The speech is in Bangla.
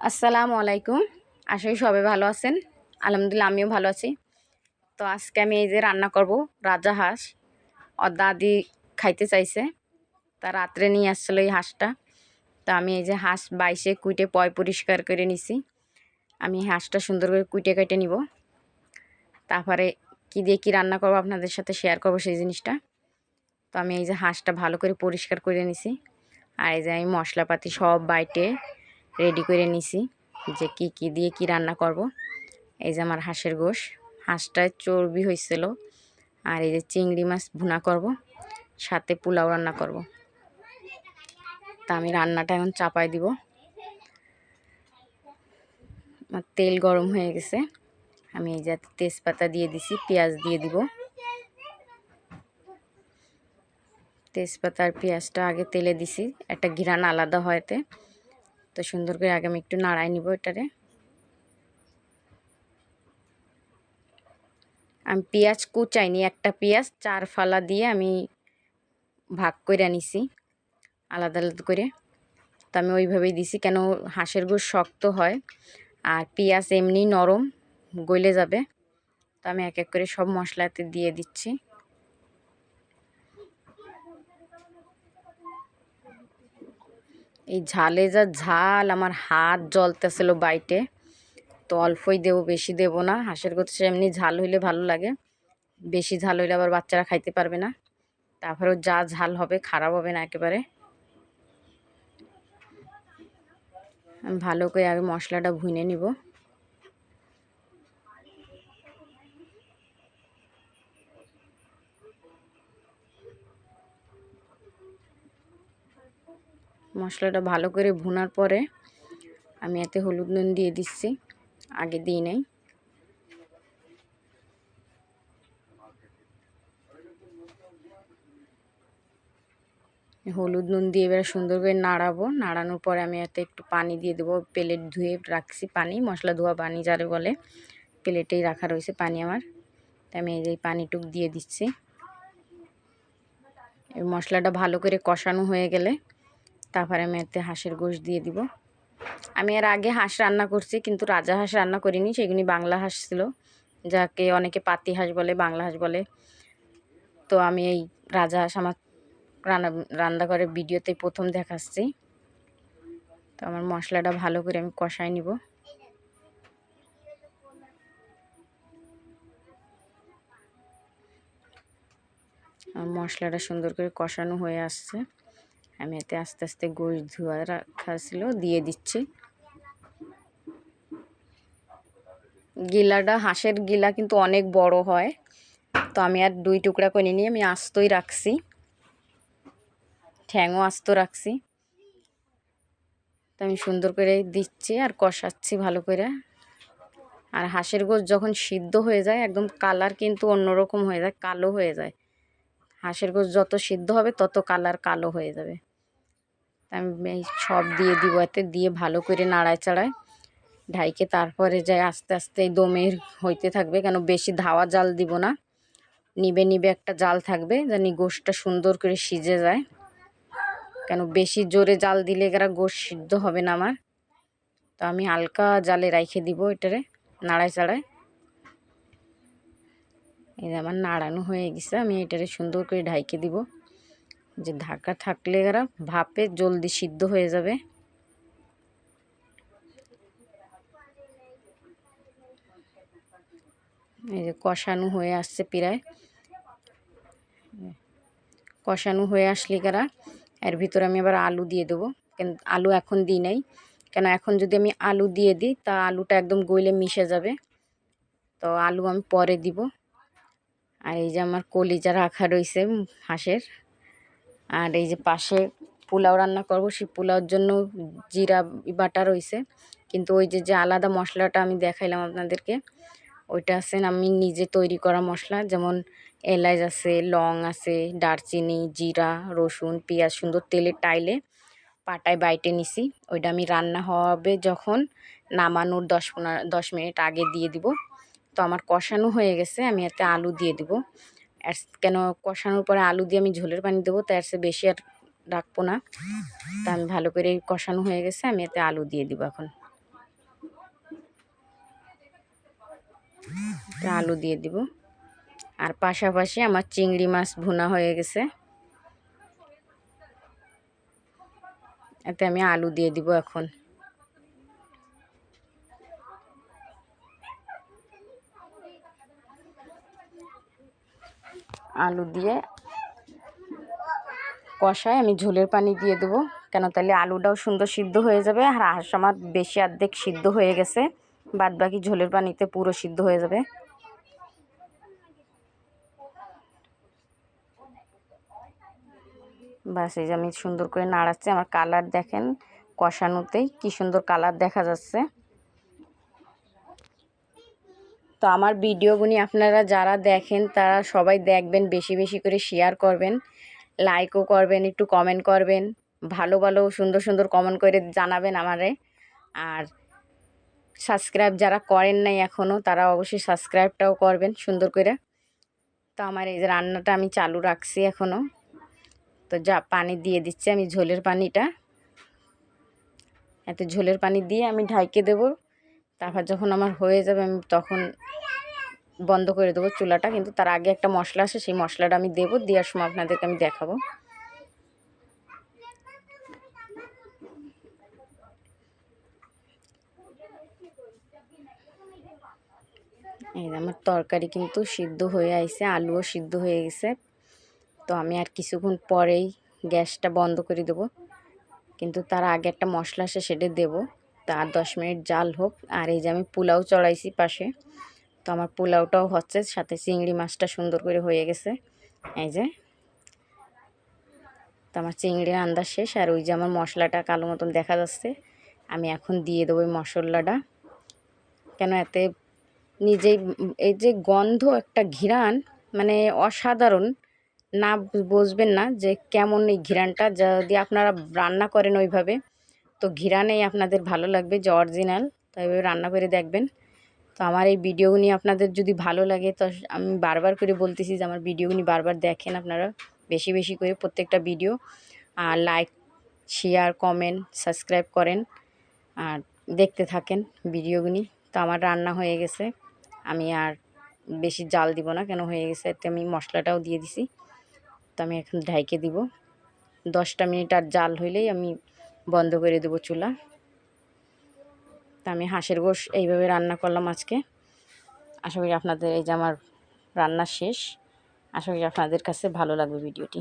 আসসালামু আলাইকুম। আশা করি সবাই ভালো আছেন। আলহামদুলিল্লাহ আমিও ভালো আছি। তো আজকে আমি এই যে রান্না করব রাজা হাঁস। ওর দাদি খাইতে চাইছে, তা রাত্রে নিয়ে আসছিল এই হাঁসটা। তো আমি এই যে হাঁস বাইসে কুইটে পয় পরিষ্কার করে নিছি। আমি হাঁসটা সুন্দর করে কুইটে কেটে নিব, তারপরে কি দিয়ে কি রান্না করব আপনাদের সাথে শেয়ার করব সেই জিনিসটা। তো আমি এই যে হাঁসটা ভালো করে পরিষ্কার করে নিছি, আর এই যে আমি মশলাপাতি সব বাইটে রেডি করে নিছি যে কি দিয়ে কি রান্না করব। এই যে আমার হাঁসের গোশ, হাঁসটায় চর্বি হয়েছিল। আর এই যে চিংড়ি মাছ ভুনা করব, সাথে পোলাও রান্না করব। তা আমি রান্নাটা এখন চাপাই দিব। আমার তেল গরম হয়ে গেছে, আমি এই যে তেজপাতা দিয়ে দিছি, পেঁয়াজ দিয়ে দিব। তেজপাতা আর পেঁয়াজটা আগে তেলে দিছি, একটা ঘিরান আলাদা হয়তে। তো সুন্দর করে আগে আমি একটু নাড়াই নিব এটারে। আমি পেঁয়াজ কুচাইনি, একটা পেঁয়াজ 4 ফালা দিয়ে আমি ভাগ করে নিছি আলাদা আলাদা করে। তো আমি ওইভাবেই দিছি, কেন হাঁসের গোশ শক্ত হয় আর পেঁয়াজ এমনি নরম, গলে যাবে। তো আমি এক এক করে সব মশলাতে দিয়ে দিচ্ছি। এই ঝালে যা ঝাল, আমার হাত জ্বলতেছিল বাইটে। তো অল্পই দেবো, বেশি দেব না। হাঁসের গোশ এমনি ঝাল হইলে ভালো লাগে, বেশি ঝাল হইলে আবার বাচ্চারা খাইতে পারবে না। তারপরেও যা ঝাল হবে খারাপ হবে না একেবারে। আমি ভালো করে আগে মশলাটা ভুনে নিব। মশলাটা ভালো করে ভুনার পরে আমি এতে হলুদ নুন দিয়ে দিচ্ছি, আগে দিই নাই। হলুদ নুন দিয়ে এবার সুন্দর করে নাড়াবো। নাড়ানোর পরে আমি এতে একটু পানি দিয়ে দেবো। প্লেট ধুয়ে রাখছি পানি, মশলা ধোয়া পানি যারে বলে, প্লেটেই রাখা রয়েছে পানি আমার। তাই আমি এই পানিটুক দিয়ে দিচ্ছি। এই মশলাটা ভালো করে কষানো হয়ে গেলে তারপরে আমি এতে হাঁসের গোশ দিয়ে দিব। আমি এর আগে হাঁস রান্না করছি, কিন্তু রাজা হাঁস রান্না করিনি, সেগুলি বাংলা হাঁস ছিল, যাকে অনেকে পাতি হাঁস বলে, বাংলা হাঁস বলে। তো আমি এই রাজা হাঁস আমার রান্না করে ভিডিওতে প্রথম দেখাচ্ছি। তো আমার মশলাটা ভালো করে আমি কষাই নিব। আমার মশলাটা সুন্দর করে কষানো হয়ে আসছে। আমি এতে আস্তে আস্তে গোশ ধোয়া রাখা ছিল দিয়ে দিচ্ছি। গিলাটা, হাঁসের গিলা কিন্তু অনেক বড় হয়, তো আমি আর 2 টুকরা করে নিয়ে আমি আস্তই রাখছি, ঠ্যাংও আস্ত রাখছি। তো আমি সুন্দর করে দিচ্ছি আর কষাচ্ছি ভালো করে। আর হাঁসের গোশ যখন সিদ্ধ হয়ে যায় একদম কালার কিন্তু অন্যরকম হয়ে যায়, কালো হয়ে যায়। হাঁসের গোশ যত সিদ্ধ হবে তত কালার কালো হয়ে যাবে। আমি এই সব দিয়ে দিব, এতে দিয়ে ভালো করে নাড়ায় চাড়ায় ঢাইকে তারপরে যায় আস্তে আস্তে এই দমের হইতে থাকবে। কেন বেশি ধাওয়া জাল দিব না, নিবে নিবে একটা জাল থাকবে, জানি গোশটা সুন্দর করে সিজে যায়। কেন বেশি জোরে জাল দিলে এরা গোশ সিদ্ধ হবে না আমার। তো আমি হালকা জালে রাইখে দিব এটারে নাড়ায় চাড়ায়। এই যে আমার নাড়ানো হয়ে গেছে, আমি এটারে সুন্দর করে ঢাইকে দিব, যে ঢাকা থাকলে এরা ভাপে জলদি সিদ্ধ হয়ে যাবে। এই যে কষানো হয়ে আসছে প্রায়। কষানো হয়ে আসলে কারা এর ভিতরে আমি আবার আলু দিয়ে দেবো। কেন আলু এখন দিই নাই, কেন এখন যদি আমি আলু দিয়ে দিই তা আলুটা একদম গইলে মিশে যাবে। তো আলু আমি পরে দিব। আর এই যে আমার কলিজা রাখা রয়েছে হাঁসের। আর এই যে পাশে পোলাও রান্না করব, সেই পোলাওর জন্য জিরা বাটা রয়েছে, কিন্তু ওই যে আলাদা মশলাটা আমি দেখাইলাম আপনাদেরকে, ওইটা আছে আমি নিজে তৈরি করা মশলা। যেমন এলাচ আছে, লং আছে, দারচিনি, জিরা, রসুন, পেঁয়াজ সুন্দর তেলে টাইলে পাটায় বাইটে নিছি। ওইটা আমি রান্না হবে যখন নামানোর 10 মিনিট আগে দিয়ে দিব। তো আমার কষানো হয়ে গেছে, আমি এতে আলু দিয়ে দিব। আর কেন কষানোর পরে আলু দিয়ে আমি ঝোলের পানি দেবো, তার চেয়ে বেশি আর রাখবো না। তা আমি ভালো করে কষানো হয়ে গেছে, আমি এতে আলু দিয়ে দিব এখন। আলু দিয়ে দিব। আর পাশাপাশি আমার চিংড়ি মাছ ভুনা হয়ে গেছে, এতে আমি আলু দিয়ে দিব এখন। আলু দিয়ে কষায় আমি ঝোলের পানি দিয়ে দেবো, কেন তাহলে আলুটাও সুন্দর সিদ্ধ হয়ে যাবে। আর হাঁস আমার বেশি অর্ধেক সিদ্ধ হয়ে গেছে, বাদ বাকি ঝোলের পানিতে পুরো সিদ্ধ হয়ে যাবে। বাস এই যে আমি সুন্দর করে নাড়াচ্ছি, আমার কালার দেখেন কষানোতেই কি সুন্দর কালার দেখা যাচ্ছে। তো আমার ভিডিওগুলি আপনারা যারা দেখেন তারা সবাই দেখবেন, বেশি বেশি করে শেয়ার করবেন, লাইকও করবেন, একটু কমেন্ট করবেন, ভালো ভালো সুন্দর সুন্দর কমেন্ট করে জানাবেন আমারে। আর সাবস্ক্রাইব যারা করেন নাই এখনও, তারা অবশ্যই সাবস্ক্রাইবটাও করবেন সুন্দর করে। তো আমার এই যে রান্নাটা আমি চালু রাখছি এখনও। তো যা পানি দিয়ে দিচ্ছি আমি, ঝোলের পানিটা, এতে ঝোলের পানি দিয়ে আমি ঢাইকে দেব। তারপর যখন আমার হয়ে যাবে আমি তখন বন্ধ করে দেবো চুলাটা। কিন্তু তার আগে একটা মশলা আছে, সেই মশলাটা আমি দেবো, দেওয়ার সময় আপনাদেরকে আমি দেখাবো। এই আমার তরকারি কিন্তু সিদ্ধ হয়ে আইছে, আলুও সিদ্ধ হয়ে গেছে। তো আমি আর কিছুক্ষণ পরেই গ্যাসটা বন্ধ করে দেবো, কিন্তু তার আগে একটা মশলা আছে সেটা দেবো। তার 10 মিনিট জাল হোক। আর এই যে আমি পোলাও চড়াইছি পাশে, তো আমার পোলাওটাও হচ্ছে, সাথে চিংড়ি মাছটা সুন্দর করে হয়ে গেছে। এই যে তো আমার চিংড়ি রান্না শেষ। আর ওই যে আমার মশলাটা কালো মতন দেখা যাচ্ছে, আমি এখন দিয়ে দেবো ওই মশলাটা। কেন এতে নিজেই এই যে গন্ধ একটা ঘ্রাণ, মানে অসাধারণ, না বুঝবেন না যে কেমন এই ঘ্রাণটা। যদি আপনারা রান্না করেন ওইভাবে, তো ঘ্রাণেই আপনাদের ভালো লাগবে যে অরিজিনাল। তো এইভাবে রান্না করে দেখবেন। তো আমার এই ভিডিওগুলি আপনাদের যদি ভালো লাগে, তো আমি বারবার করে বলতেছি যে আমার ভিডিওগুলি বারবার দেখেন আপনারা, বেশি বেশি করে প্রত্যেকটা ভিডিও। আর লাইক, শেয়ার, কমেন্ট, সাবস্ক্রাইব করেন আর দেখতে থাকেন ভিডিওগুলি। তো আমার রান্না হয়ে গেছে, আমি আর বেশি জাল দিব না, কেন হয়ে গেছে। এতে আমি মশলাটাও দিয়ে দিছি। তো আমি এখন ঢাইকে দিব 10টা মিনিট, আর জাল হইলেই আমি বন্ধ করে দেবো চুলা। তা আমি হাঁসের গোশ এইভাবে রান্না করলাম আজকে। আশা করি আপনাদের, এই যে আমার রান্না শেষ, আশা করি আপনাদের কাছে ভালো লাগবে ভিডিওটি।